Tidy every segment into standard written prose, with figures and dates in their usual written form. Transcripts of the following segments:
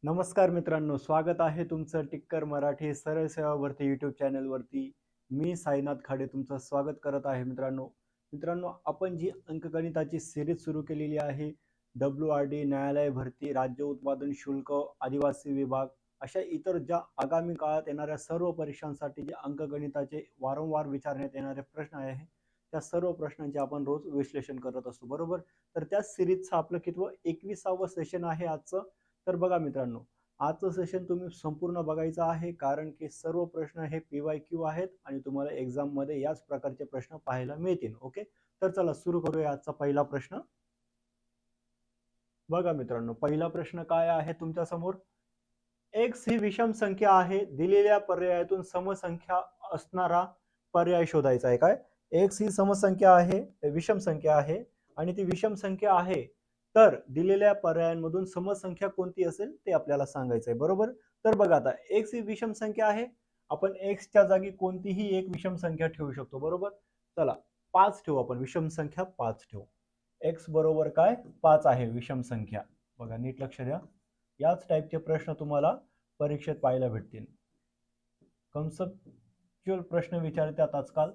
नमस्कार मित्रांनो, स्वागत आहे तुमचं टिक्कर मराठी सरळ सेवा भरती यूट्यूब चॅनलवरती. मी साईनाथ खाडे तुमचं स्वागत करत आहे मित्रांनो. मित्रांनो, आपण जी अंकगणिताची सिरीज सुरू केलेली आहे, WRD न्यायालय भरती, राज्य उत्पादन शुल्क, आदिवासी विभाग, अशा इतर ज्या आगामी काळात येणाऱ्या सर्व परीक्षांसाठी जे अंकगणिताचे वारंवार विचारण्यात येणारे प्रश्न आहे, त्या सर्व प्रश्नांचे आपण रोज विश्लेषण करत असतो, बरोबर. तर त्या सिरीजचं आपलं कितवं 21वं सेशन आहे आजचं. तर बघा मित्रांनो, आजचं सेशन तुम्ही संपूर्ण बघायचं आहे, कारण की सर्व प्रश्न हे PYQ आहेत आणि तुम्हाला एक्झाम मध्ये याच प्रकारचे प्रश्न पाहायला मिळतील. ओके, तर चला सुरू करूया आजचा पहिला प्रश्न. बघा मित्रांनो, पहिला प्रश्न काय आहे तुमच्या समोर. एक्स ही विषम संख्या आहे, दिलेल्या पर्यायातून समसंख्या असणारा पर्याय शोधायचा आहे. काय, एक्स ही समसंख्या आहे, विषम संख्या आहे आणि ती विषम संख्या आहे, तर दिलेल्या पर्यायांमधून समसंख्या कोणती असेल ते आपल्याला सांगायचं आहे, बरोबर. तर बघा, आता एक्स ही विषम संख्या आहे, आपण एक्सच्या जागी कोणतीही एक विषम संख्या ठेवू शकतो, बरोबर. चला 5 ठेवू, आपण विषम संख्या 5 ठेवू. एक्स बरोबर काय, 5 आहे विषम संख्या. बघा नीट लक्ष द्या, याच टाईपचे प्रश्न तुम्हाला परीक्षेत पाहायला भेटतील. कन्सेप्च्युअल प्रश्न विचारतात आजकाल.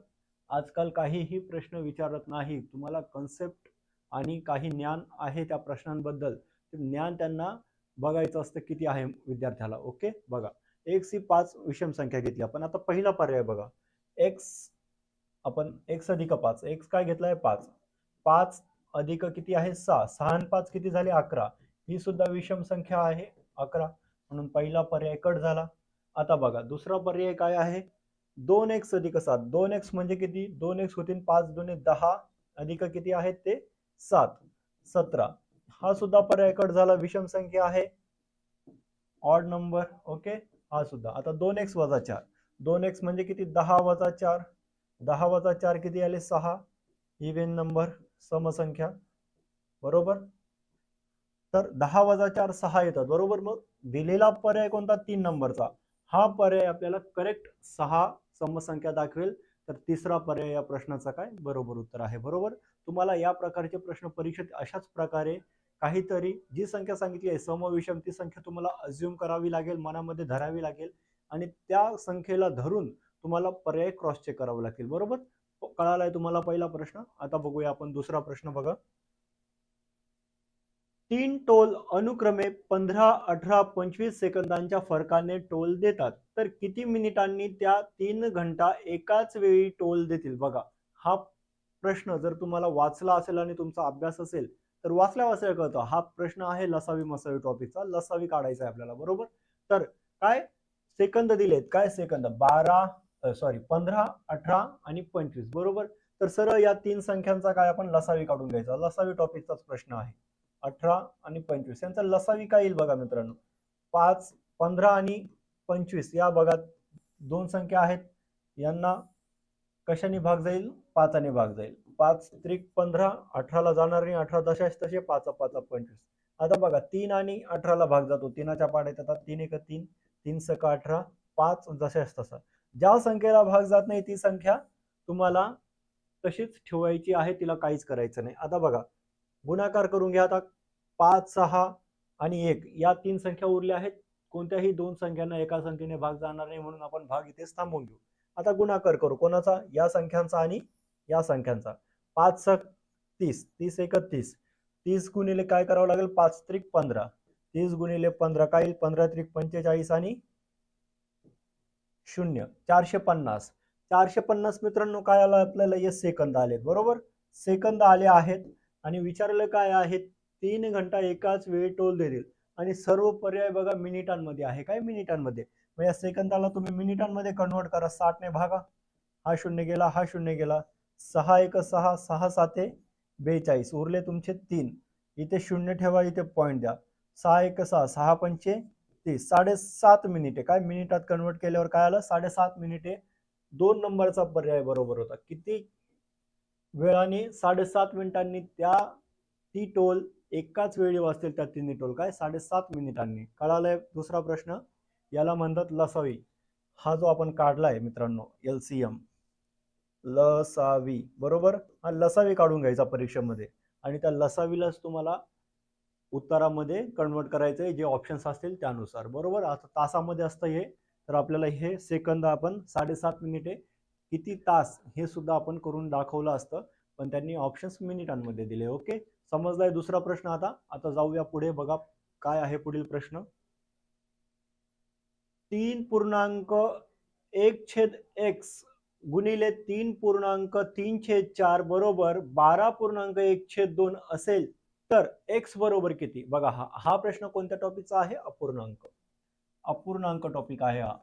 आजकाल काहीही प्रश्न विचारत नाही, तुम्हाला कन्सेप्ट आणि काही ज्ञान आहे त्या प्रश्नांबद्दल, ते ज्ञान त्यांना बघायचं असतं किती आहे विद्यार्थ्याला. ओके, बघा एक्स ही 5 विषम संख्या घेतली आपण. आता पहिला पर्याय बघा, एक्स, आपण एक्स अधिक 5, एक्स काय घेतलाय 5, 5 अधिक किती आहे 6, 6 आणि 5 किती झाले 11, ही सुद्धा विषम संख्या आहे 11, म्हणून पहिला पर्याय कट झाला. आता बघा दुसरा पर्याय काय आहे, 2x अधिक 7, 2x म्हणजे किती, 2x होतील 5 दुने 10 अधिक किती आहेत ते 7, 17, हा सुद्धा पर्याय कट झाला, विषम संख्या आहे, ऑड नंबर. ओके, हा सुद्धा. आता 2x वजा 4, 2x म्हणजे किती 10 वजा 4, 10 वजा 4 किती आले 6, इव्हन नंबर, समसंख्या, बरोबर. तर 10 वजा 4 6 येतात, बरोबर. मग दिलेला पर्याय कोणता, 3 नंबरचा, हा पर्याय आपल्याला करेक्ट 6 समसंख्या दाखवेल. तर तिसरा पर्याय या प्रश्नाचा काय बरोबर उत्तर आहे, बरोबर. तुम्हाला या प्रकारचे प्रश्न परीक्षेत अशाच प्रकारे काहीतरी जी संख्या सांगितली आहे समविषम, ती संख्या तुम्हाला अज्युम करावी लागेल, मनामध्ये धरावी लागेल आणि त्या संख्येला धरून तुम्हाला पर्याय क्रॉस चेक करावे लागतील, बरोबर. कळालाय तुम्हाला पहिला प्रश्न. आता बघूया आपण दुसरा प्रश्न. बघा, 3 टोल अनुक्रमे 15, 18, 25 सेकंदांच्या फरकाने टोल देतात, तर किती मिनिटांनी त्या 3 घंटा एकाच वेळी टोल देतील. बघा, हा प्रश्न जर तुम्हाला वाचला असेल आणि तुमचा अभ्यास असेल तर वाचल्या वाचल्या कळतं. हा प्रश्न आहे लसावी मसावी टॉपिकचा, लसावी काढायचा आहे आपल्याला, बरोबर. तर काय सेकंद दिलेत, काय सेकंद 15, 18 आणि 25, बरोबर. तर सरळ या तीन संख्यांचा काय आपण लसावी काढून घ्यायचा, लसावी टॉपिकचाच प्रश्न आहे. 18 आणि 25 यांचा लसावी काय येईल बघा मित्रांनो, 5, 15 आणि 25 या बघा दोन संख्या आहेत, यांना कशाने भाग जाईल, 5 ने भाग जाईल. 5 त्रिक 15, 18 ला जाणार नाही, 18 दशाश तसे, 5 5 25. आता बघा 3 आणि 18 ला भाग जातो, 3च्या पाड्यात येतात, 3 1 3, 3 6 18, 5 जशाश तसा. ज्या संख्येला भाग जात नाही ती संख्या तुम्हाला तशीच ठेवायची आहे, तिला काहीच करायचं नाही. आता बघा गुणाकार करून घ्या. आता 5 6 आणि 1 या तीन संख्या उरल्या आहेत, कोणत्याही दोन संख्यांना एका संख्येने भाग जाणार नाही, म्हणून आपण भाग इथेच थांबवून घेऊ. आता गुणाकार करू कोणाचा, या संख्यांचा आणि या संख्यांचा. 5 6 30, 30 1 30, 30 गुणिले काय करावं लागेल, 5 त्रिक 15, 30 गुणिले 15 काय येईल, 15 त्रिक 45 आणि 0 450. 450 मित्रांनो काय आलं आपल्याला, हे सेकंद आले, बरोबर. सेकंद आले आहेत आणि विचारलं काय आहे, 3 घंटा एकाच वेळी टोल देतील आणि सर्व पर्याय बघा मिनिटांमध्ये आहे, काय मिनिटांमध्ये. मग या सेकंदाला तुम्ही मिनिटांमध्ये कन्वर्ट करा, 60 ने भागा, हा शून्य गेला, हा शून्य गेला, 6 1 6, 6 7 42, उरले तुमचे 3, इथे शून्य ठेवा, इथे पॉइंट द्या, 6 1 6, 6 5 30, 7.5 मिनिटे, काय मिनिटात कन्वर्ट केल्यावर काय आलं, 7.5 मिनिटे. 2 नंबरचा पर्याय बरोबर होता. किती वेळाने, 7.5 मिनिटांनी ती टोल एकाच वेळी वाचतील, त्या तिन्ही टोल काय 7.5 मिनिटांनी. कळालंय दुसरा प्रश्न, याला म्हणतात लसावी. हा जो आपण काढलाय मित्रांनो LCM, लसावी, बरोबर. हा लसावी काढून घ्यायचा परीक्षेमध्ये आणि त्या लसावीलाच तुम्हाला उत्तरामध्ये कन्वर्ट करायचं आहे, जे ऑप्शन्स असतील त्यानुसार, बरोबर. आता तासामध्ये असतं हे, तर आपल्याला हे सेकंद आपण 7.5 मिनिटे किती तास हे सुद्धा आपण करून दाखवलं असतं, पण त्यांनी ऑप्शन्स मिनिटांमध्ये दिले. ओके, समजलाय दुसरा प्रश्न. आता जाऊया पुढे. बघा काय आहे पुढील प्रश्न. 3.1/x गुणिले 3.3/4 बरोबर 12.1/2 असेल तर x बरोबर किती. बघा हा प्रश्न कोणत्या टॉपिकचा आहे. अपूर्णांक टॉपिक आहे हा.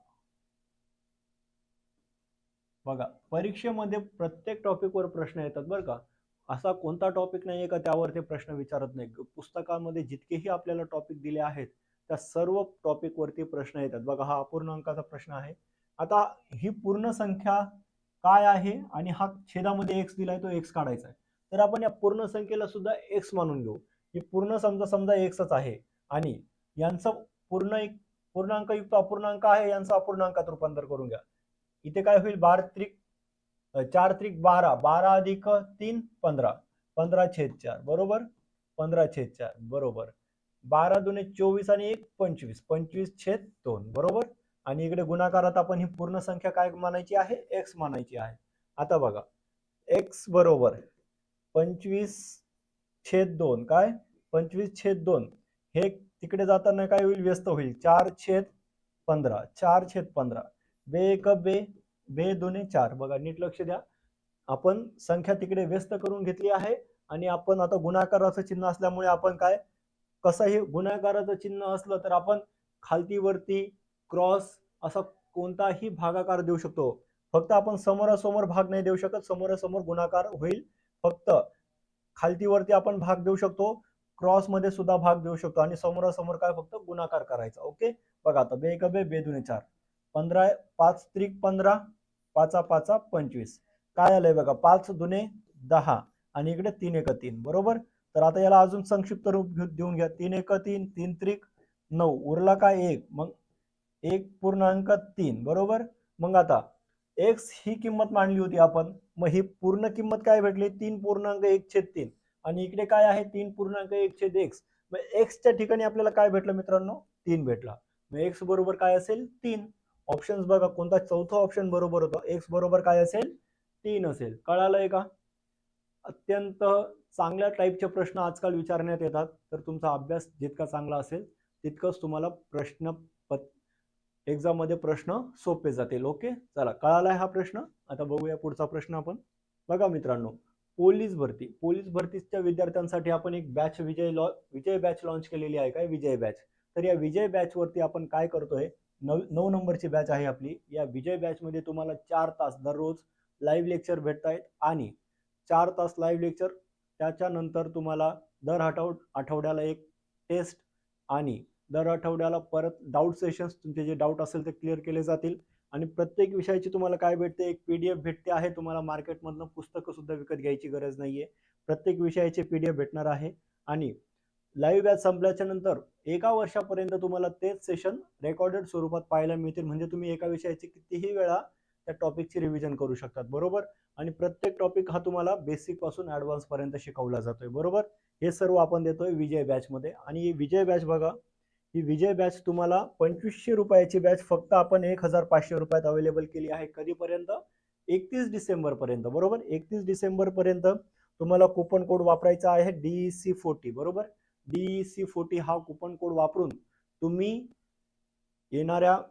बघा परीक्षेमध्ये प्रत्येक टॉपिकवर प्रश्न येतात बरं का. असा कोणता टॉपिक नाहीये का त्यावर ते प्रश्न विचारत नाही. पुस्तकामध्ये जितकेही आपल्याला टॉपिक दिले आहेत त्या सर्व टॉपिक वरती प्रश्न येतात. बघा हा अपूर्णांकाचा प्रश्न आहे. आता ही पूर्ण संख्या काय आहे आणि हा छेदामध्ये एक्स दिलाय, तो एक्स काढायचा आहे. तर आपण या पूर्ण संख्येला सुद्धा एक्स मानून घेऊ. ही पूर्ण समजा एक्सच आहे आणि यांचं पूर्णांकयुक्त अपूर्णांक आहे, यांचं अपूर्णांकात रूपांतर करून घ्या. इथे काय होईल. 4 त्रिक 12, 12 अधिक 3 15, 15/4 बरोबर. 15/4 बरोबर. 12 दुने 24 आणि 1 25, 25/2 बरोबर. आणि इकडे गुणाकारात आपण ही पूर्ण संख्या काय मानायची आहे. एक्स मानायची आहे. आता बघा एक्स बरोबर 25/2 काय 25/2 हे तिकडे जाताना काय होईल. व्यस्त होईल. 4/15, 4/15 बे एक बे दोन्ही 4. बघा नीट लक्ष द्या. आपण संख्या तिकडे व्यस्त करून घेतली आहे आणि आपण आता गुणाकाराचं चिन्ह असल्यामुळे आपण काय कसंही गुणाकाराचं चिन्ह असलं तर आपण खालती वरती क्रॉस असा कोणताही भागाकार देऊ शकतो. फक्त आपण समोरासमोर भाग नाही देऊ शकत. समोरासमोर गुणाकार होईल. फक्त खालती वरती आपण भाग देऊ शकतो. क्रॉस मध्ये सुद्धा भाग देऊ शकतो आणि समोरासमोर काय फक्त गुणाकार करायचा. ओके बघा आता बे एक बे दोन्ही 4, 15 5 त्रिक 15, 5 5 25 काय आलंय बघा. 5 दुने 10 आणि इकडे 3 एक 3 बरोबर. तर आता याला अजून संक्षिप्त रूप देऊन घ्या. 3 एक 3, 3 त्रिक 9 उरला काय 1, मग 1.3 बरोबर. मग आता एक्स ही किंमत मांडली होती आपण, मग ही पूर्ण किंमत काय भेटली. 3.1/3 आणि इकडे काय आहे 3.1/x. मग एक्सच्या ठिकाणी आपल्याला काय भेटलं मित्रांनो 3 भेटला. मग एक्स बरोबर काय असेल 3. ऑप्शन्स बघा कोणता चौथा ऑप्शन बरोबर होता. एक्स बरोबर काय असेल 3 असेल. कळालंय का. अत्यंत चांगल्या टाईपचे प्रश्न आजकाल विचारण्यात येतात. तर तुमचा अभ्यास जितका चांगला असेल तितकंच तुम्हाला एक्झाम मध्ये प्रश्न सोपे जातील. ओके चला कळालाय हा प्रश्न. आता बघूया पुढचा प्रश्न आपण. बघा मित्रांनो पोलीस भरतीच्या विद्यार्थ्यांसाठी आपण एक बॅच विजय बॅच लॉन्च केलेली आहे. काय विजय बॅच. तर या विजय बॅच वरती आपण काय करतोय 9 नंबरची बॅच आहे आपली. या विजय बॅच मध्ये तुम्हाला 4 तास दररोज लाईव्ह लेक्चर भेटतायत आणि 4 तास लाईव्ह लेक्चर त्याच्यानंतर तुम्हाला दर आठवड्याला एक टेस्ट आणि दर आठवड्याला परत डाऊट सेशन्स. तुमचे जे डाऊट असेल ते क्लिअर केले जातील आणि प्रत्येक विषयाची तुम्हाला काय भेटते एक पीडीएफ भेटते आहे. तुम्हाला मार्केटमधनं पुस्तकं सुद्धा विकत घ्यायची गरज नाहीये. प्रत्येक विषयाचे पीडीएफ भेटणार आहे आणि लाईव्ह बॅच संपल्याच्या नंतर एका वर्षापर्यंत तुम्हाला तेच सेशन रेकॉर्डेड स्वरूपात पाहायला मिळतील. म्हणजे तुम्ही एका विषयाची कितीही वेळा त्या टॉपिकची रिव्हिजन करू शकतात बरोबर. आणि प्रत्येक टॉपिक हा तुम्हाला बेसिक पासून ऍडव्हान्स पर्यंत शिकवला जातोय बरोबर. हे सर्व आपण देतोय विजय बॅच मध्ये. आणि विजय बॅच बघा ही विजय बॅच तुम्हाला 2500 रुपयाची बॅच फक्त आपण 1500 रुपयात अवेलेबल केली आहे. कधीपर्यंत 31 डिसेंबर पर्यंत बरोबर. 31 डिसेंबर पर्यंत तुम्हाला कुपन कोड वापरायचा आहे DEC40 बरोबर. DEC40 हा कुपन कोड वापरून तुम्ही येणाऱ्या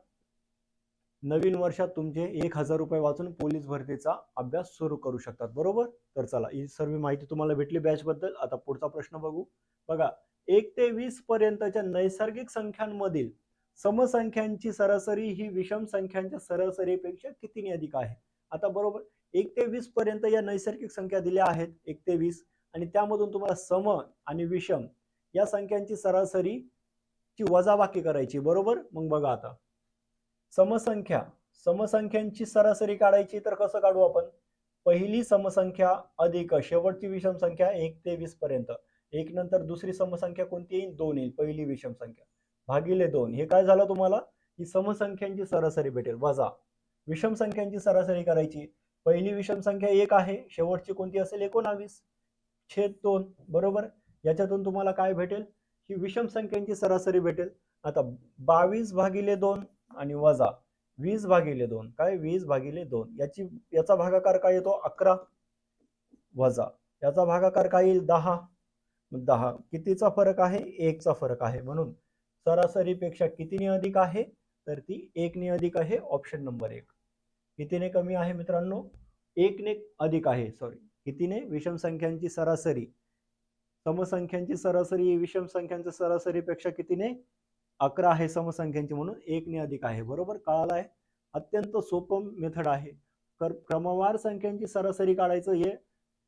नवीन वर्षात तुमचे 1000 रुपये वाचून पोलीस भरतीचा अभ्यास सुरू करू शकतात बरोबर. तर चला ही सर्व माहिती तुम्हाला भेटली बॅच बद्दल. आता पुढचा प्रश्न बघू. बघा 1 ते 20 पर्यंतच्या नैसर्गिक संख्यांमधील समसंख्यांची सरासरी ही विषम संख्यांच्या सरासरीपेक्षा कितीने अधिक आहे. आता बरोबर 1 ते 20 पर्यंत या नैसर्गिक संख्या दिल्या आहेत 1 ते 20 आणि त्यामधून तुम्हाला सम आणि विषम या संख्यांची सरासरी ची वजाबाकी करायची बरोबर. मग बघा आता समसंख्यांची सरासरी काढायची तर कसं काढू आपण. पहिली समसंख्या अधिक शेवटची विषम संख्या 1 ते 20 पर्यंत. 1 नंतर दुसरी समसंख्या कोणती येईल 2 येईल. पहिली विषम संख्या भागिले 2 हे काय झालं तुम्हाला ही समसंख्यांची सरासरी भेटेल. वजा विषम संख्यांची सरासरी करायची. पहिली विषम संख्या 1 आहे. शेवटची कोणती असेल 19 छेद 2 बरोबर. याच्यातून तुम्हाला काय भेटेल ही विषम संख्यांची सरासरी भेटेल. आता 22 भागिले 2 आणि वजा 20 भागिले 2 काय 20 भागिले 2 याचा भागाकार काय येतो 11 वजा याचा भागाकार काय येईल 10. 10 कितीचा फरक आहे 1 चा फरक आहे म्हणून सरासरीपेक्षा कितीने अधिक आहे तर ती 1 ने अधिक आहे. Option number 1. कितीने कमी आहे मित्रांनो 1 ने अधिक आहे. सॉरी कितीने विषम संख्यांची सरासरी समसंख्यांची सरासरी विषम संख्यांच्या सरासरीपेक्षा कितीने 11 आहे समसंख्यांची म्हणून 1 ने अधिक आहे. बरोबर कळालं आहे. अत्यंत सोपं मेथड आहे. क्रमवार संख्यांची सरासरी काढायचं हे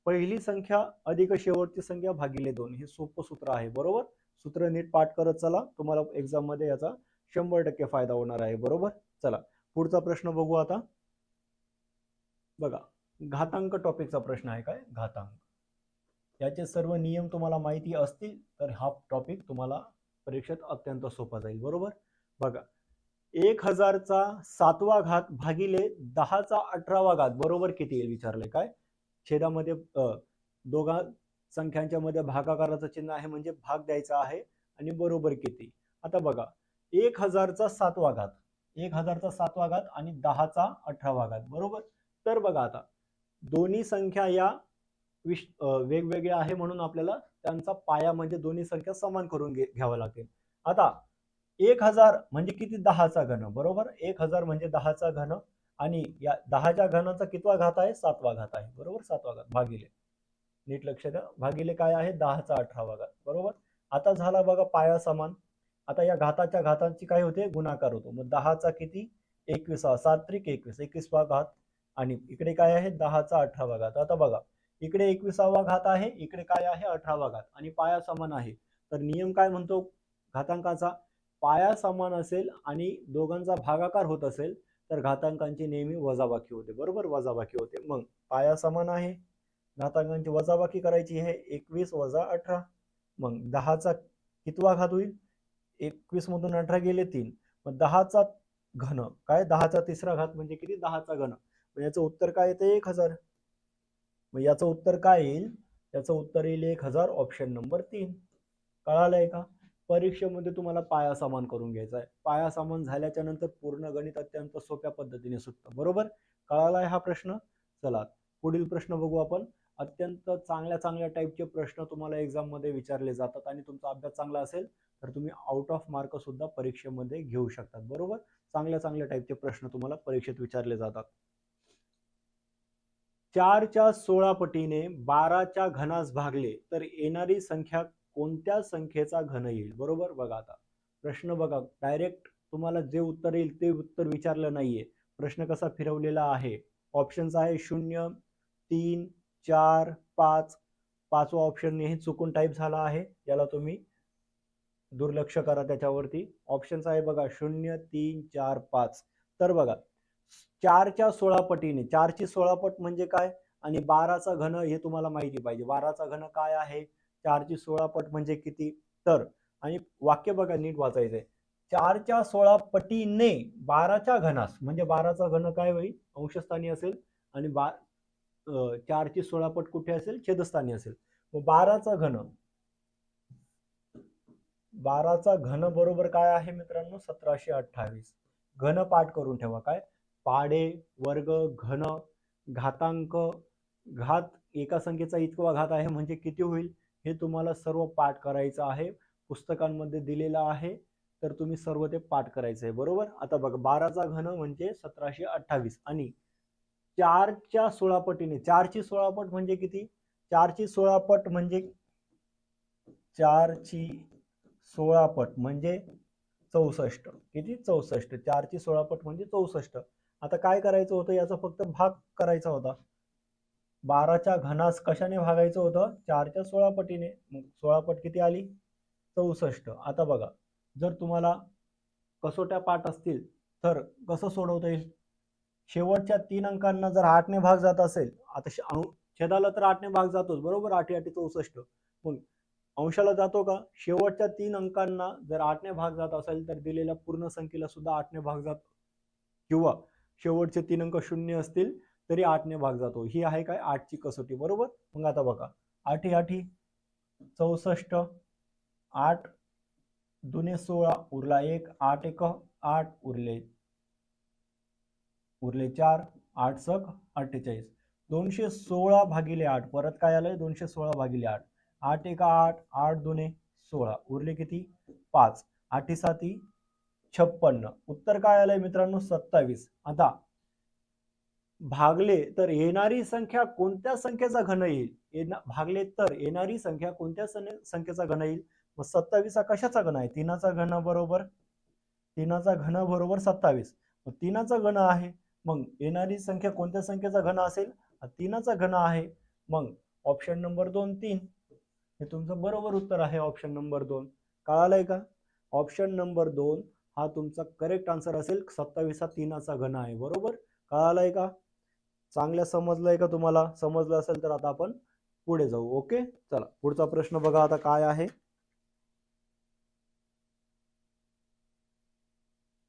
पहिली संख्या अधिक शेवटची संख्या भागिले 2 हे सोपं सूत्र आहे. बरोबर सूत्र नीट पाठ करत चला तुम्हाला एक्झाम मध्ये याचा 100% फायदा होणार आहे. बरोबर चला पुढचा प्रश्न बघू. आता बघा घातांक टॉपिकचा प्रश्न आहे. काय घातांक याचे सर्व नियम तुम्हाला माहिती असतील तर हा टॉपिक तुम्हाला परीक्षेत अत्यंत सोपा जाईल. बरोबर बघा 1000चा 7वा घात भागिले 10चा 18वा घात बरोबर किती येईल विचारले. काय छेदामध्ये दोघा संख्यांच्या मध्ये भागाकाराचं चिन्ह आहे म्हणजे भाग द्यायचा आहे आणि बरोबर किती. आता बघा 1000चा 7वा घात 1000चा 7वा घात आणि 10चा 18वा घात बरोबर. तर बघा आता दोन्ही संख्या या वेगवेगळ्या आहे म्हणून आपल्याला त्यांचा पाया म्हणजे दोन्ही संख्या समान करून घ्यावं लागेल. आता 1000 म्हणजे किती 10चा घन बरोबर 1000 म्हणजे 10चा घन आणि या 10च्या घनाचा कितवा घात आहे 7वा घात आहे. बरोबर 7वा घात भागिले नीट लक्ष द्या भागिले काय आहे 10चा 18वा घात. बरोबर आता झाला बघा पाया समान. आता या घाताच्या घातांची काय होते गुणाकार होतो. मग 10चा किती 21 7 त्रिक 21 21वा घात आणि इकडे काय आहे 10चा 18वा घात. आता बघा इकडे 21वा घात आहे इकडे काय आहे 18वा घात आणि पाया समान आहे. तर नियम काय म्हणतो घातांकाचा पाया समान असेल आणि दोघांचा भागाकार होत असेल तर घातांकांची नेहमी वजाबाकी होते. बरोबर वजाबाकी होते. मग पाया समान आहे घातांकांची वजाबाकी करायची आहे 21 वजा 18. मग 10चा कितवा घात होईल 21 मधून 18 गेले 3. मग 10चा घन काय 10चा तिसरा घात म्हणजे किती 10चा घन. याचं उत्तर काय येते 1000. मग याचं उत्तर काय येईल याचं उत्तर येईल 1000 ऑप्शन नंबर 3. कळालंय का. परीक्षेमध्ये तुम्हाला पाया समान करून घ्यायचा आहे. पाया समान झाल्याच्या नंतर पूर्ण गणित अत्यंत सोप्या पद्धतीने सुटतं. बरोबर कळालाय हा प्रश्न. चला पुढील प्रश्न बघू आपण. अत्यंत चांगल्या टाईपचे प्रश्न तुम्हाला एक्झाम मध्ये विचारले जातात आणि तुमचा अभ्यास चांगला असेल तर तुम्ही आउट ऑफ मार्क सुद्धा परीक्षेमध्ये घेऊ शकतात. बरोबर चांगल्या टाईपचे प्रश्न तुम्हाला परीक्षेत विचारले जातात. 4च्या 16 पटीने 12च्या घनास भागले तर येणारी संख्या कोणत्या संख्येचा घन येईल. बरोबर बघा आता प्रश्न बघा डायरेक्ट तुम्हाला जे उत्तर येईल ते उत्तर विचारलं नाहीये. प्रश्न कसा फिरवलेला आहे. ऑप्शन्स आहे 0 3 4 5. 5वा ऑप्शन हे चुकून टाईप झाला आहे याला तुम्ही दुर्लक्ष करा त्याच्यावरती. ऑप्शन्स आहे बघा 0 3 4 5. तर बघा 4च्या 16 पटीने 4ची 16 पट म्हणजे काय आणि 12चा घन हे तुम्हाला माहिती पाहिजे. 12चा घन काय आहे 4ची 16 पट म्हणजे किती. तर आणि वाक्य बघा नीट वाचायचंय 4च्या 16 पटीने 12च्या घनास म्हणजे 12चा घन काय होईल अंशस्थानी असेल आणि 4ची 16 पट कुठे असेल छेदस्थानी असेल. मग 12चा घन बरोबर काय आहे मित्रांनो 1728. घन पाठ करून ठेवा. काय पाडे वर्ग घन घातांक घात एका संख्येचा इतका घात आहे म्हणजे किती होईल हे तुम्हाला सर्व पाठ करायचं आहे. पुस्तकांमध्ये दिलेलं आहे तर तुम्ही सर्व ते पाठ करायचं आहे. बरोबर आता बघा 12चा घन म्हणजे 1728 आणि 4च्या 16 पटीने 4ची 16 पट म्हणजे किती 4ची 16 पट म्हणजे 4ची 16 पट म्हणजे 64. किती 64. 4ची 16 पट म्हणजे 64. आता काय करायचं होतं याचा फक्त भाग करायचा होता. 12च्या घनास कशाने भागायचं होतं 4च्या 16 पटीने. मग 16 पट किती आली 64. आता बघा जर तुम्हाला कसोट्या पाठ असतील तर कसं सोडवता येईल. शेवटच्या 3 अंकांना जर 8 ने भाग जात असेल आता छेदाला तर 8 ने भाग जातोच बरोबर 8 8 64. मग अंशाला जातो का शेवटच्या 3 अंकांना जर 8 ने भाग जात असेल तर दिलेल्या पूर्ण संख्येला सुद्धा 8 ने भाग जातो किंवा शेवटचे 3 अंक 0 असतील तरी 8 ने भाग जातो. ही आहे काय 8ची कसोटी. बरोबर मग आता बघा 8 8 64 8 दुने 16 उरला 1, 8 1 8 उरले 4, 8 सक 48. 216 भागिले 8, परत काय आलंय 216 भागिले 8, 8 1 8, 8 दुने 16 उरले किती 5, 8 7 56. उत्तर काय आलंय मित्रांनो 27. आता भागले तर येणारी संख्या कोणत्या संख्येचा घन येईल, भागले तर येणारी संख्या कोणत्या संख्येचा घन येईल. मग 27 हा कशाचा घन आहे, 3चा घन बरोबर 27. मग 3चा घन आहे, मग येणारी संख्या कोणत्या संख्येचा घन असेल, 3चा घन आहे. मग ऑप्शन नंबर 2 3 हे तुमचं बरोबर उत्तर आहे. ऑप्शन नंबर 2 कळालंय का. ऑप्शन नंबर 2 हा तुमचा करेक्ट आन्सर असेल. 27 हा 3चा घन आहे. बरोबर कळालंय का. चांगलं समजलंय का तुम्हाला. समजलं असेल तर आता आपण पुढे जाऊ. ओके चला पुढचा प्रश्न बघा आता काय आहे.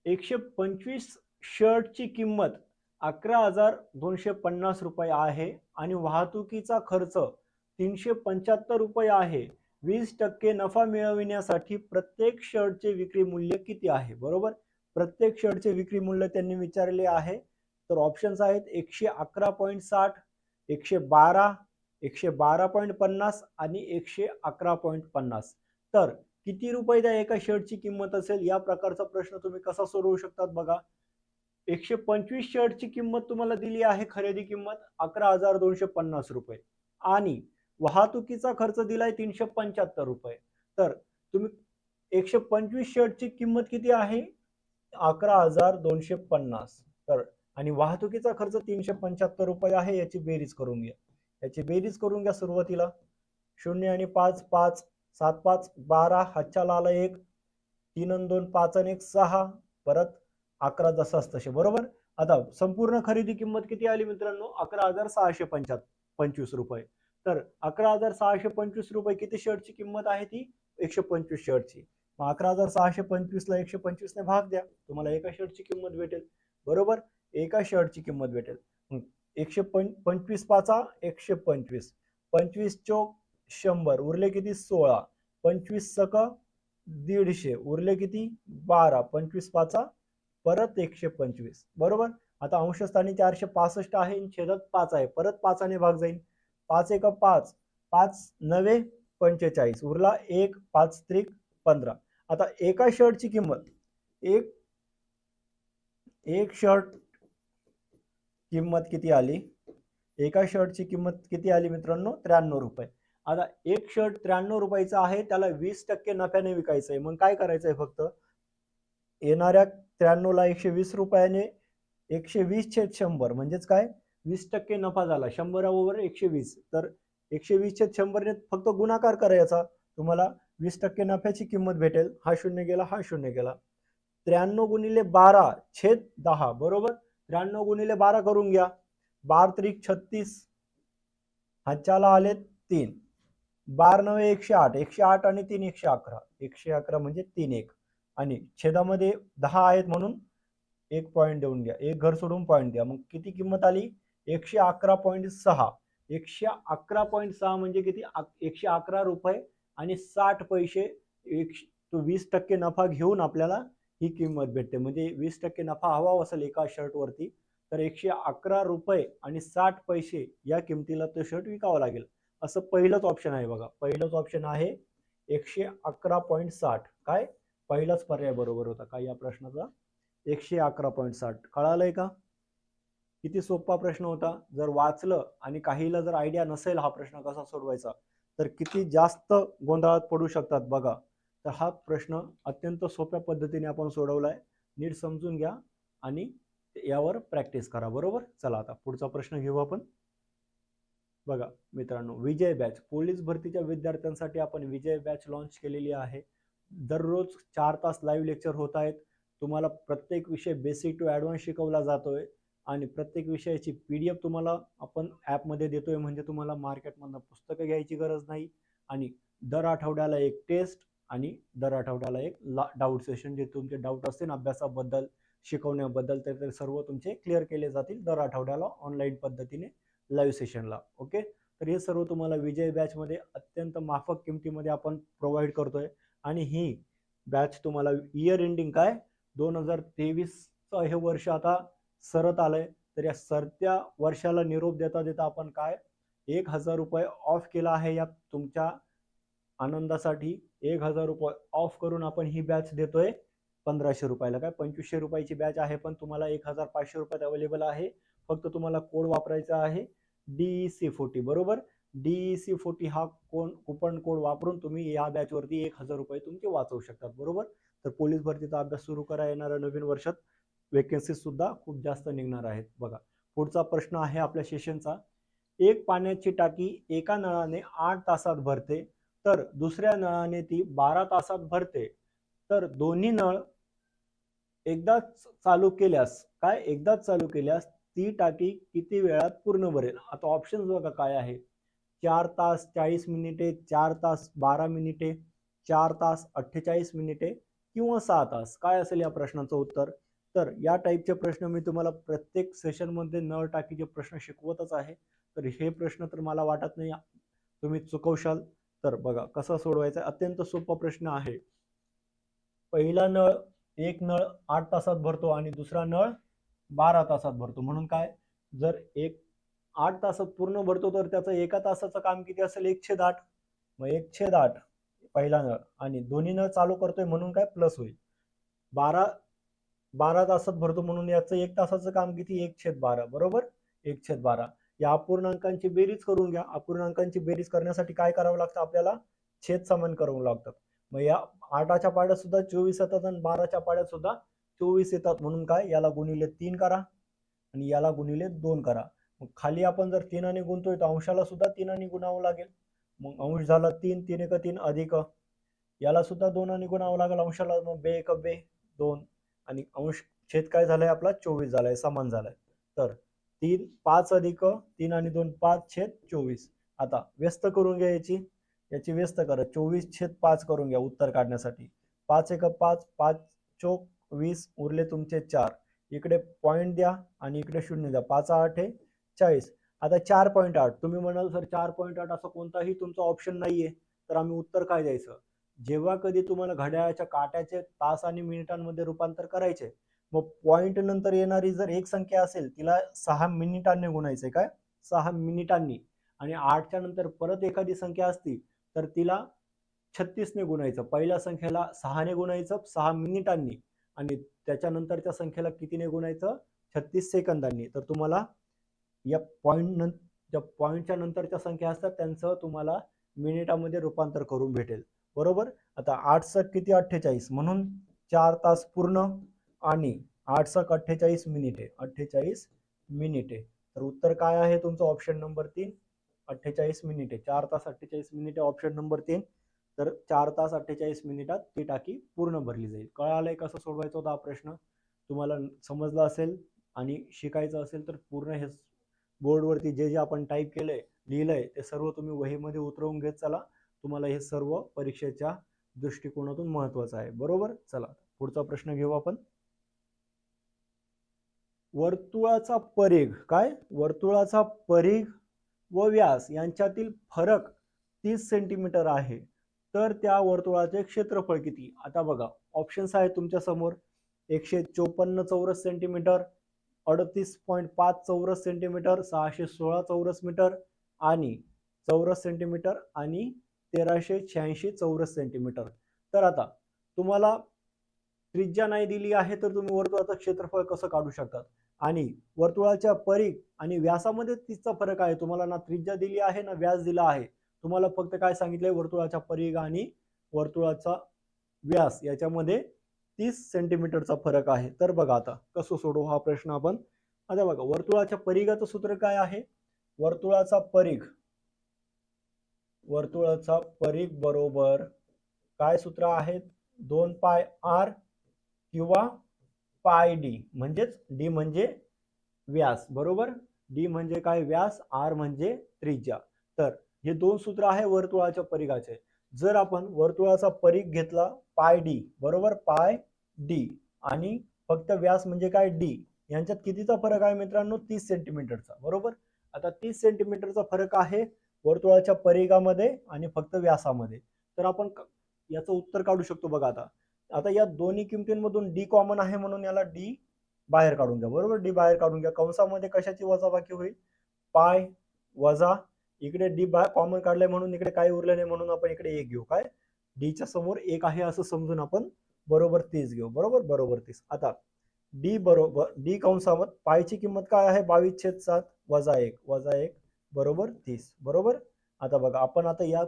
125 शर्टची किंमत 11,250 रुपये आहे आणि वाहतुकीचा खर्च 375 रुपये आहे. 20% नफा मिळविण्यासाठी प्रत्येक शर्टचे विक्री मूल्य किती आहे. बरोबर प्रत्येक शर्टचे विक्री मूल्य त्यांनी विचारले आहे. तर ऑप्शन्स आहेत 111.60, 112, 112.50 आणि 111.50. तर किती रुपये त्या एका शर्टची किंमत असेल, या प्रकारचा प्रश्न तुम्ही कसा सोडवू शकतात बघा. 125 शर्टची किंमत तुम्हाला दिली आहे, खरेदी किंमत 11,250 रुपये आणि वाहतुकीचा खर्च दिलाय 375 रुपये. तर तुम्ही 125 शर्टची किंमत किती आहे 11,250, तर आणि वाहतुकीचा खर्च 375 रुपये आहे. याची बेरीज करून घ्या. सुरुवातीला 0 आणि 5 5 7 5 12, हातच्याला आला 1, 3 आणि 2 5 आणि 1 6, परत 11 जसाच तसे. बरोबर आता संपूर्ण खरेदी किंमत किती आली मित्रांनो 11,625 रुपये. तर 11,625 रुपये किती शर्टची किंमत आहे ती 125 शर्टची. मग 11,625 ला 125 ने भाग द्या, तुम्हाला एका शर्टची किंमत भेटेल. बरोबर एका शर्टची किंमत भेटेल. 125 पाचा 125, 25 चौक 100 उरले किती 16, 25 सक 150 उरले किती 12, 25 पाचा परत 125. बरोबर आता अंशस्थानी 465 आहे, छेदात 5 आहे, परत 5 ने भाग जाईल. 5 1 5, 5 9 45 उरला 1, 5 त्रिक 15. आता एका शर्टची किंमत एक शर्ट किंमत किती आली, एका शर्टची किंमत किती आली मित्रांनो 93 रुपये. आता एक शर्ट 93 रुपयाचा आहे, त्याला 20% नफ्याने विकायचं आहे. मग काय करायचं आहे, फक्त येणाऱ्या 93 ला 120 रुपयाने 120/100 म्हणजेच काय 20% नफा झाला. 100 ओव्हर 120, तर 120/100 ने फक्त गुणाकार करायचा, तुम्हाला 20% नफ्याची किंमत भेटेल. हा शून्य गेला, हा शून्य गेला. 93 गुणिले 12/10 बरोबर 93 गुणिले 12 करून घ्या. 12 त्रिक 36, हातच्याला आले 3, 12 9 108, 108 आणि 3 111, 111 म्हणजे 3 1 आणि छेदामध्ये 10 आहेत म्हणून एक पॉइंट देऊन घ्या, एक घर सोडून पॉइंट द्या. मग किती किंमत आली 111.6. 111.6 म्हणजे किती 111 रुपये आणि 60 पैसे. 20% नफा घेऊन आपल्याला ही किंमत भेटते. म्हणजे 20% नफा हवा असेल एका शर्ट वरती, तर 111 रुपये आणि 60 पैसे या किमतीला तो शर्ट विकावा लागेल. असं पहिलंच ऑप्शन आहे बघा. पहिलंच ऑप्शन आहे 111.60. काय पहिलाच पर्याय बरोबर होता काय या प्रश्नाचा 111.60. कळालंय का. किती सोपा प्रश्न होता. जर वाचलं आणि काहीला जर आयडिया नसेल हा प्रश्न कसा सोडवायचा, तर किती जास्त गोंधळात पडू शकतात बघा. तर हा प्रश्न अत्यंत सोप्या पद्धतीने आपण सोडवलाय. नीट समजून घ्या आणि यावर प्रॅक्टिस करा. बरोबर चला आता पुढचा प्रश्न घेऊ आपण. बघा मित्रांनो, विजय बॅच पोलीस भरतीच्या विद्यार्थ्यांसाठी आपण विजय बॅच लॉन्च केलेली आहे. दररोज 4 तास लाईव्ह लेक्चर होत आहेत. तुम्हाला प्रत्येक विषय बेसिक टू ॲडव्हान्स शिकवला जातोय आणि प्रत्येक विषयाची PDF तुम्हाला आपण ॲपमध्ये देतोय. म्हणजे तुम्हाला मार्केटमधनं पुस्तकं घ्यायची गरज नाही आणि दर आठवड्याला एक टेस्ट आणि दर आठवड्याला एक डाऊट सेशन. जे तुमचे डाऊट असतील अभ्यासाबद्दल शिकवण्याबद्दल ते सर्व तुमचे क्लिअर केले जातील दर आठवड्याला ऑनलाईन पद्धतीने लाईव्ह सेशनला. ओके तर हे सर्व तुम्हाला विजय बॅच मध्ये अत्यंत माफक किमतीमध्ये आपण प्रोव्हाइड करतोय आणि ही बॅच तुम्हाला इयर एंडिंग काय 2023चं हे वर्ष आता सरत आलंय, तर या सरत्या वर्षाला निरोप देता देता आपण काय 1,000 रुपये ऑफ केला आहे. या तुमच्या आनंदासाठी 1,000 रुपये ऑफ करून आपण ही बॅच देतोय 1,500 रुपयाला. काय 2,500 रुपयाची बॅच आहे, पण तुम्हाला 1,500 रुपयात अवेलेबल आहे. फक्त तुम्हाला कोड वापरायचा आहे DEC40, बरोबर. DEC40 हा कुपन कोड वापरून तुम्ही या बॅचवरती 1,000 रुपये तुमचे वाचवू शकतात, बरोबर. तर पोलीस भरतीचा अभ्यास सुरू करा. येणाऱ्या नवीन वर्षात वेकेन्सी सुद्धा खूप जास्त निघणार आहेत. बघा पुढचा प्रश्न आहे आपल्या सेशनचा. एक पाण्याची टाकी एका नळाने 8 तासात भरते, तर दुसऱ्या नळाने ती 12 तासात भरते. तर दोन्ही नळ एकदाच चालू केल्यास ती टाकी किती वेळात पूर्ण भरेल. आता ऑप्शन बघा काय आहे. 4 तास 40 मिनिटे, 4 तास 12 मिनिटे, 4 तास 48 मिनिटे किंवा 6 तास. काय असेल या प्रश्नाचं उत्तर. तर या टाईपचे प्रश्न मी तुम्हाला प्रत्येक सेशनमध्ये नळ टाकीचे प्रश्न शिकवतच आहे. तर हे प्रश्न तर मला वाटत नाही तुम्ही चुकवशाल. तर बघा कसा सोडवायचा. अत्यंत सोपा प्रश्न आहे. पहिला नळ एक नळ 8 तासात भरतो आणि दुसरा नळ 12 तासात भरतो. म्हणून काय, जर एक 8 तासात पूर्ण भरतो तर त्याचं एका तासाचं काम किती असेल 1/8. मग 1/8 पहिला नळ आणि दोन्ही नळ चालू करतोय म्हणून काय प्लस होईल. 12 तासात भरतो म्हणून याचं 1 तासाचं काम किती 1/12, बरोबर. 1/12 या अपूर्णांकांची बेरीज करून घ्या. अपूर्णांकांची बेरीज करण्यासाठी काय करावं लागतं आपल्याला, छेद समान करावं लागतात. मग या 8च्या पाड्यात सुद्धा 24 येतात आणि 12च्या पाड्यात सुद्धा 24 येतात. म्हणून काय, याला गुणिले 3 करा आणि याला गुणिले 2 करा. मग खाली आपण जर 3 गुणतोय तर अंशाला सुद्धा 3 गुणावं लागेल. मग अंश झाला 3, 3 एक 3 अधिक याला सुद्धा 2 गुणावं लागेल अंशाला. मग 2 एक 2 आणि अंश छेद काय झालाय आपला 24 झालाय, समान झालाय. तर 3 5 अधिक 3 आणि 2 5 छेद 24. आता व्यस्त करून घ्या याची व्यस्त करा. 24/5 करून घ्या उत्तर काढण्यासाठी. 5 एक 5, 5 चोक 20, उरले तुमचे 4. इकडे पॉईंट द्या आणि इकडे 0 द्या. 5 8 40. आता 4.8 तुम्ही म्हणाल सर 4.8 असं कोणताही तुमचा ऑप्शन नाहीये, तर आम्ही उत्तर काय द्यायचं. जेव्हा कधी तुम्हाला घड्याळाच्या काट्याचे तास आणि मिनिटांमध्ये रूपांतर करायचे, मग पॉइंट नंतर येणारी जर एक संख्या असेल तिला 6 मिनिटांनी गुणायचंय. काय 6 मिनिटांनी. आणि 8च्या नंतर परत एखादी संख्या असती तर तिला 36ने गुणायचं. पहिल्या संख्येला 6ने गुणायचं 6 मिनिटांनी आणि त्याच्यानंतरच्या संख्येला कितीने गुणायचं 36 सेकंदांनी. तर तुम्हाला या पॉइंटच्या नंतरच्या संख्या असतात त्यांचं तुम्हाला मिनिटामध्ये रूपांतर करून भेटेल, बरोबर. आता 8 किती 48 म्हणून 4 तास पूर्ण आणि 8 48 मिनिटे 48 मिनिटे. तर उत्तर काय आहे तुमचं ऑप्शन नंबर 3 48 मिनिटे. 4 तास 48 मिनिटे ऑप्शन नंबर 3. तर 4 तास 48 मिनिटात ती टाकी पूर्ण भरली जाईल. कळालंय कसं सोडवायचा होता हा प्रश्न. तुम्हाला समजला असेल आणि शिकायचं असेल तर पूर्ण हे बोर्डवरती जे जे आपण टाईप केलंय लिहिलंय ते सर्व तुम्ही वहीमध्ये उतरवून घेत चला. तुम्हाला हे सर्व परीक्षेच्या दृष्टिकोनातून महत्वाचं आहे, बरोबर. चला पुढचा प्रश्न घेऊ आपण. वर्तुळाचा परिघ काय, वर्तुळाचा परिघ व व्यास यांच्यातील फरक 30 सेंटीमीटर आहे, तर त्या वर्तुळाचे क्षेत्रफळ किती. आता बघा ऑप्शन्स आहेत तुमच्या समोर. 154 चौरस सेंटीमीटर, 38.5 चौरस सेंटीमीटर, 616 चौरस मीटर आणि चौरस सेंटीमीटर आणि 1386 चौरस सेंटीमीटर. तर आता तुम्हाला त्रिज्या नाही दिली आहे तर तुम्ही वर्तुळाचं क्षेत्रफळ कसं काढू शकतात. आणि वर्तुळाच्या परिघ आणि व्यासामध्ये तिचा फरक आहे. तुम्हाला ना त्रिज्या दिली आहे ना व्यास दिला आहे. तुम्हाला फक्त काय सांगितलंय वर्तुळाच्या परिघ आणि वर्तुळाचा व्यास याच्यामध्ये 30 सेंटीमीटरचा फरक आहे. तर बघा आता कसं सोडवू हा प्रश्न आपण. आता बघा वर्तुळाच्या परिघाचं सूत्र काय आहे. वर्तुळाचा परिघ बरोबर काय सूत्र आहे 2 पाय r किंवा पाय d, म्हणजेच d म्हणजे व्यास, बरोबर. d म्हणजे काय व्यास, r म्हणजे त्रिज्या. तर हे दोन सूत्र आहे वर्तुळाच्या परिघाचे. जर आपण वर्तुळाचा परिघ घेतला पाय d, बरोबर, पाय d आणि फक्त व्यास म्हणजे काय d, यांच्यात कितीचा फरक आहे मित्रांनो 30 सेंटीमीटरचा, बरोबर. आता 30 सेंटीमीटरचा फरक आहे वर्तुळाच्या परिघामध्ये आणि फक्त व्यासामध्ये. तर आपण याचं उत्तर काढू शकतो. बघा आता आता या दोन्ही किमतींमधून डी कॉमन आहे म्हणून याला डी बाहेर काढून घ्या. बरोबर, डी बाहेर काढून घ्या. कंसामध्ये कशाची वजाबाकी होईल? पाय वजा इकडे डी कॉमन काढलाय म्हणून इकडे काही उरलं नाही म्हणून आपण इकडे 1 घेऊ. काय डीच्या समोर 1 आहे असं समजून आपण बरोबर 30 घेऊ. बरोबर, बरोबर 30. आता डी बरोबर डी कंसामध्ये पायची किंमत काय आहे? 22/7 वजा 1 बरोबर 30. बरोबर. आता बघा आपण आता या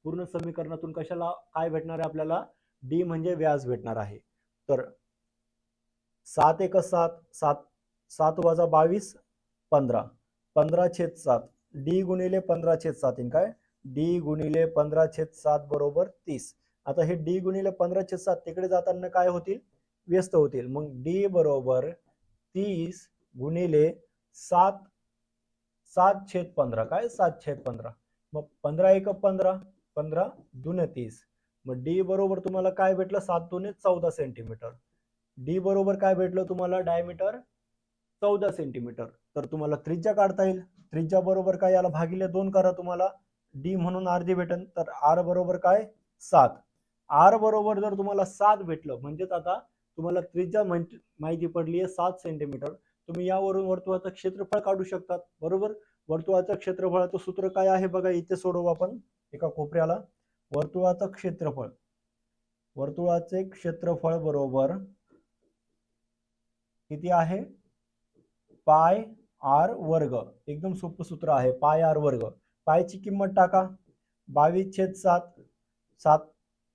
पूर्ण समीकरणातून कशाला काय भेटणार आहे आपल्याला? डी म्हणजे व्याज भेटणार आहे. तर 7 1 7 7 7 वजा 22 15 15/7 डी गुणिले 15/7 येईल. काय डी गुणिले 15/7 बरोबर 30. आता हे डी गुणिले 15/7 तिकडे जाताना काय होतील? व्यस्त होतील. मग डी बरोबर 30 गुणिले 7 7/15. काय 7/15. मग 15 1 15 15 2 30. मग डी बरोबर तुम्हाला काय भेटलं? 7 2 14 सेंटीमीटर. डी बरोबर काय भेटलं तुम्हाला? Diameter 14 centimetre. तर तुम्हाला त्रिज्या काढता येईल. त्रिज्या बरोबर काय? याला भागिले 2 करा. तुम्हाला डी म्हणून अर्धी भेटेल. तर आर बरोबर काय? 7. आर बरोबर जर तुम्हाला 7 भेटलं म्हणजेच आता तुम्हाला त्रिज्या माहिती पडली आहे 7 सेंटीमीटर. तुम्ही यावरून वर्तुळाचं क्षेत्रफळ काढू शकतात. बरोबर. वर्तुळाचं क्षेत्रफळाचं सूत्र काय आहे बघा, इथे सोडवू आपण एका कोपऱ्याला. वर्तुळाचं क्षेत्रफळ, वर्तुळाचे क्षेत्रफळ बरोबर किती आहे? पाय आर वर्ग. एकदम सोपं सूत्र आहे, पाय आर वर्ग. पायची किंमत टाका 22/7. 7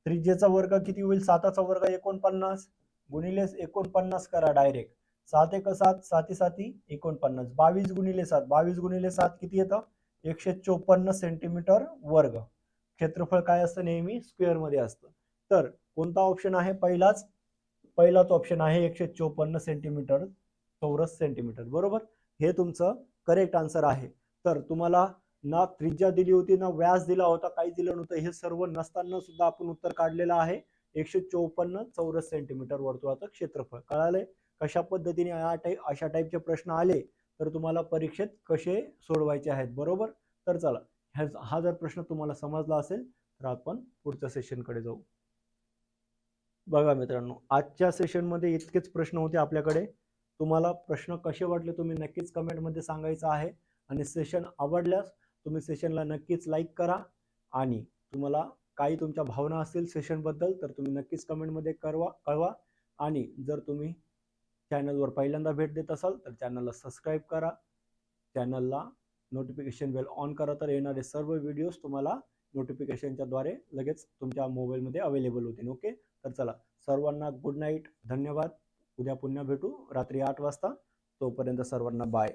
त्रिज्येचा वर्ग किती होईल? 7चा वर्ग 49 गुणिले 49 करा डायरेक्ट. 7 1 7 7 7 49. 22 गुणिले 7 22 गुणिले 7 किती येतं? 154 सेंटीमीटर वर्ग. क्षेत्रफळ काय असतं? नेहमी स्क्वेअर मध्ये असतं. तर कोणता ऑप्शन आहे? पहिलाच ऑप्शन आहे 154 सेंटीमीटर चौरस सेंटीमीटर. बरोबर, हे तुमचं करेक्ट आन्सर आहे. तर तुम्हाला ना त्रिज्या दिली होती ना व्यास दिला होता, काही दिलं नव्हतं. हे सर्व नसताना सुद्धा आपण उत्तर काढलेलं आहे 154 चौरस सेंटीमीटर वर्तुळाचं क्षेत्रफळ. कळालंय कशा पद्धतीने अशा टाईपचे प्रश्न आले तर तुम्हाला परीक्षेत कसे सोडवायचे आहेत. बरोबर. तर चला, हा जर प्रश्न तुम्हाला समजला असेल तर आपण पुढच्या सेशनकडे जाऊ. बघा मित्रांनो, आजच्या सेशनमध्ये इतकेच प्रश्न होते आपल्याकडे. तुम्हाला प्रश्न कसे वाटले तुम्ही नक्कीच कमेंटमध्ये सांगायचं आहे. आणि सेशन आवडल्यास तुम्ही सेशनला नक्कीच लाईक करा. आणि तुम्हाला काही तुमच्या भावना असतील सेशनबद्दल तर तुम्ही नक्कीच कमेंटमध्ये कळवा. आणि जर तुम्ही चॅनलवर पहिल्यांदा भेट देत असाल तर चॅनलला सबस्क्राईब करा. चॅनलला नोटिफिकेशन बेल ऑन करा, तर येणारे सर्व व्हिडिओज तुम्हाला नोटिफिकेशनच्या द्वारे लगेच तुमच्या मोबाईलमध्ये अवेलेबल होतील. ओके. तर चला, सर्वांना गुड नाईट. धन्यवाद. उद्या पुन्हा भेटू रात्री 8 वाजता. तोपर्यंत सर्वांना बाय.